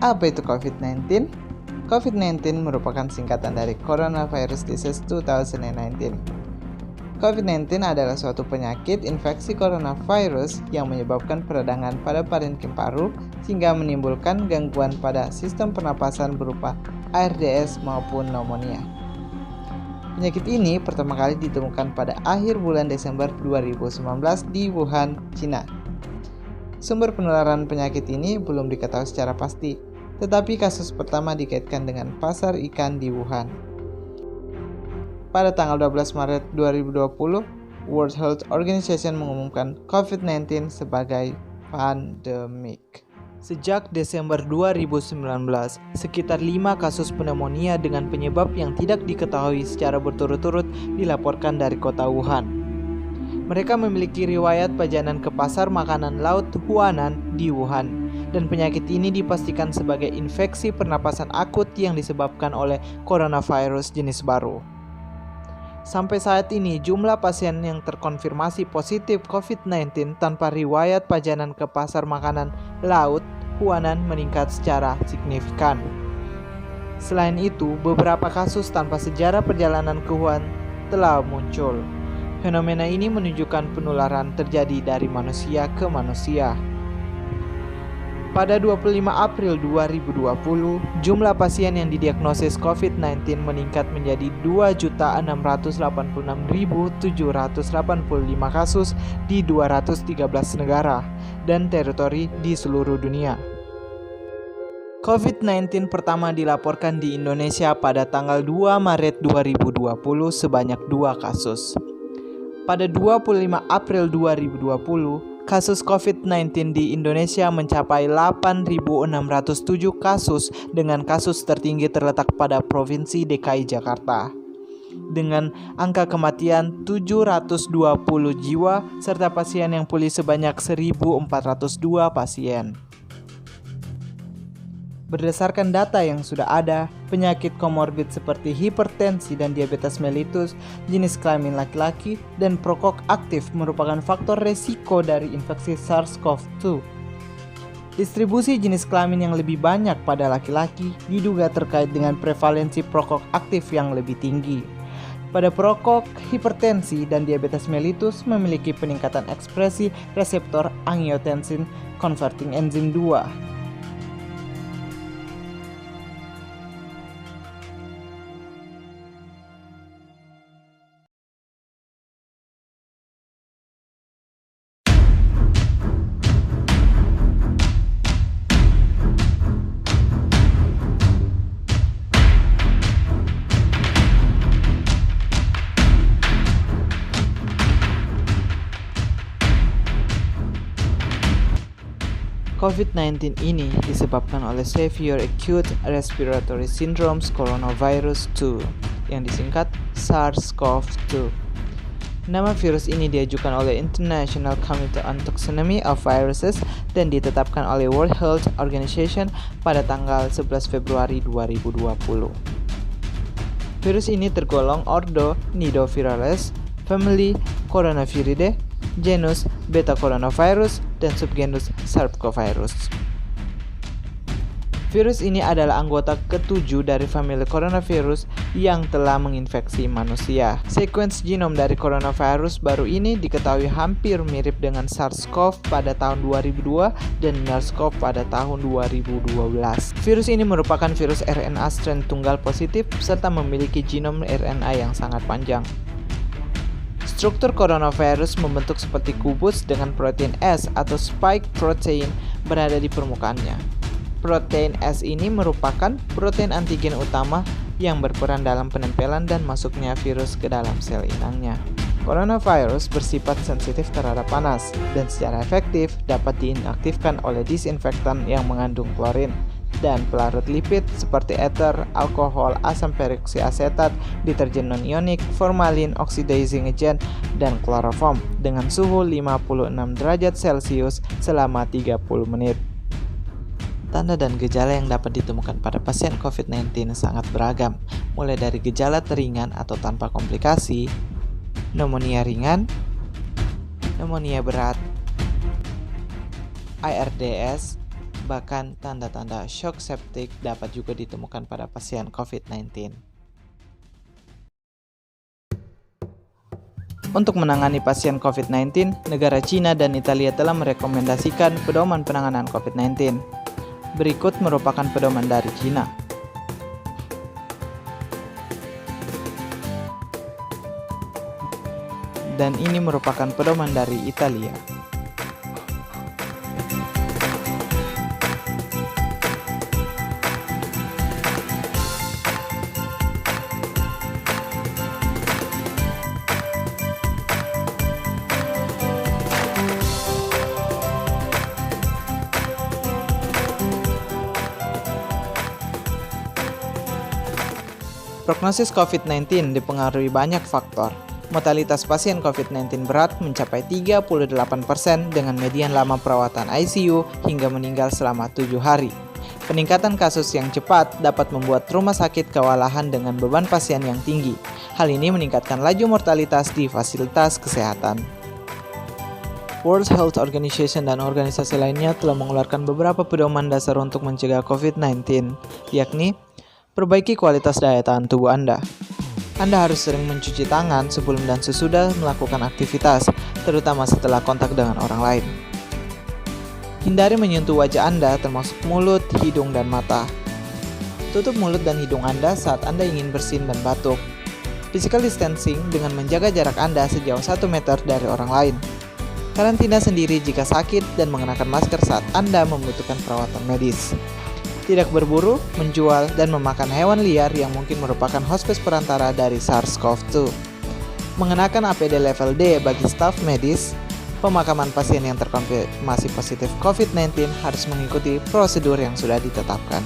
Apa itu COVID-19? COVID-19 merupakan singkatan dari Coronavirus Disease 2019. COVID-19 adalah suatu penyakit infeksi coronavirus yang menyebabkan peradangan pada parenkim paru sehingga menimbulkan gangguan pada sistem pernapasan berupa ARDS maupun pneumonia. Penyakit ini pertama kali ditemukan pada akhir bulan Desember 2019 di Wuhan, Cina. Sumber penularan penyakit ini belum diketahui secara pasti, tetapi kasus pertama dikaitkan dengan pasar ikan di Wuhan. Pada tanggal 12 Maret 2020, World Health Organization mengumumkan COVID-19 sebagai pandemik. Sejak Desember 2019, sekitar 5 kasus pneumonia dengan penyebab yang tidak diketahui secara berturut-turut dilaporkan dari kota Wuhan. Mereka memiliki riwayat pajanan ke pasar makanan laut Huanan di Wuhan, dan penyakit ini dipastikan sebagai infeksi pernapasan akut yang disebabkan oleh coronavirus jenis baru. Sampai saat ini, jumlah pasien yang terkonfirmasi positif COVID-19 tanpa riwayat pajanan ke pasar makanan laut Huanan meningkat secara signifikan. Selain itu, beberapa kasus tanpa sejarah perjalanan ke Wuhan telah muncul. Fenomena ini menunjukkan penularan terjadi dari manusia ke manusia. Pada 25 April 2020, jumlah pasien yang didiagnosis COVID-19 meningkat menjadi 2.686.785 kasus di 213 negara dan teritori di seluruh dunia. COVID-19 pertama dilaporkan di Indonesia pada tanggal 2 Maret 2020 sebanyak 2 kasus. Pada 25 April 2020, kasus COVID-19 di Indonesia mencapai 8.607 kasus dengan kasus tertinggi terletak pada Provinsi DKI Jakarta. Dengan angka kematian 720 jiwa serta pasien yang pulih sebanyak 1.402 pasien. Berdasarkan data yang sudah ada, penyakit komorbid seperti hipertensi dan diabetes mellitus, jenis kelamin laki-laki, dan perokok aktif merupakan faktor resiko dari infeksi SARS-CoV-2. Distribusi jenis kelamin yang lebih banyak pada laki-laki diduga terkait dengan prevalensi perokok aktif yang lebih tinggi. Pada perokok, hipertensi dan diabetes mellitus memiliki peningkatan ekspresi reseptor angiotensin converting enzyme 2. COVID-19 ini disebabkan oleh Severe Acute Respiratory Syndrome Coronavirus 2 yang disingkat SARS-CoV-2. Nama virus ini diajukan oleh International Committee on Taxonomy of Viruses dan ditetapkan oleh World Health Organization pada tanggal 11 Februari 2020. Virus ini tergolong ordo Nidovirales, family Coronaviridae, genus Betacoronavirus, dan subgenus Sarcovirus. Virus ini adalah anggota ke-7 dari famili coronavirus yang telah menginfeksi manusia. Sekuens genom dari coronavirus baru ini diketahui hampir mirip dengan SARS-CoV pada tahun 2002 dan MERS-CoV pada tahun 2012. Virus ini merupakan virus RNA strain tunggal positif serta memiliki genom RNA yang sangat panjang. Struktur coronavirus membentuk seperti kubus dengan protein S atau spike protein berada di permukaannya. Protein S ini merupakan protein antigen utama yang berperan dalam penempelan dan masuknya virus ke dalam sel inangnya. Coronavirus bersifat sensitif terhadap panas dan secara efektif dapat diinaktifkan oleh disinfektan yang mengandung klorin dan pelarut lipid seperti ether, alkohol, asam peroksiasetat, deterjen non-ionik, formalin, oxidizing agent, dan kloroform dengan suhu 56 derajat Celcius selama 30 menit. Tanda dan gejala yang dapat ditemukan pada pasien COVID-19 sangat beragam, mulai dari gejala ringan atau tanpa komplikasi, pneumonia ringan, pneumonia berat, ARDS, Bahkan tanda-tanda shock septic dapat juga ditemukan pada pasien COVID-19. Untuk menangani pasien COVID-19, negara Cina dan Italia telah merekomendasikan pedoman penanganan COVID-19. Berikut merupakan pedoman dari Cina. Dan ini merupakan pedoman dari Italia. Prognosis COVID-19 dipengaruhi banyak faktor. Mortalitas pasien COVID-19 berat mencapai 38% dengan median lama perawatan ICU hingga meninggal selama 7 hari. Peningkatan kasus yang cepat dapat membuat rumah sakit kewalahan dengan beban pasien yang tinggi. Hal ini meningkatkan laju mortalitas di fasilitas kesehatan. World Health Organization dan organisasi lainnya telah mengeluarkan beberapa pedoman dasar untuk mencegah COVID-19, yakni perbaiki kualitas daya tahan tubuh Anda. Anda harus sering mencuci tangan sebelum dan sesudah melakukan aktivitas, terutama setelah kontak dengan orang lain. Hindari menyentuh wajah Anda termasuk mulut, hidung, dan mata. Tutup mulut dan hidung Anda saat Anda ingin bersin dan batuk. Physical distancing dengan menjaga jarak Anda sejauh 1 meter dari orang lain. Karantina sendiri jika sakit dan mengenakan masker saat Anda membutuhkan perawatan medis. Tidak berburu, menjual, dan memakan hewan liar yang mungkin merupakan hospes perantara dari SARS-CoV-2. Mengenakan APD level D bagi staf medis. Pemakaman pasien yang terkonfirmasi positif COVID-19 harus mengikuti prosedur yang sudah ditetapkan.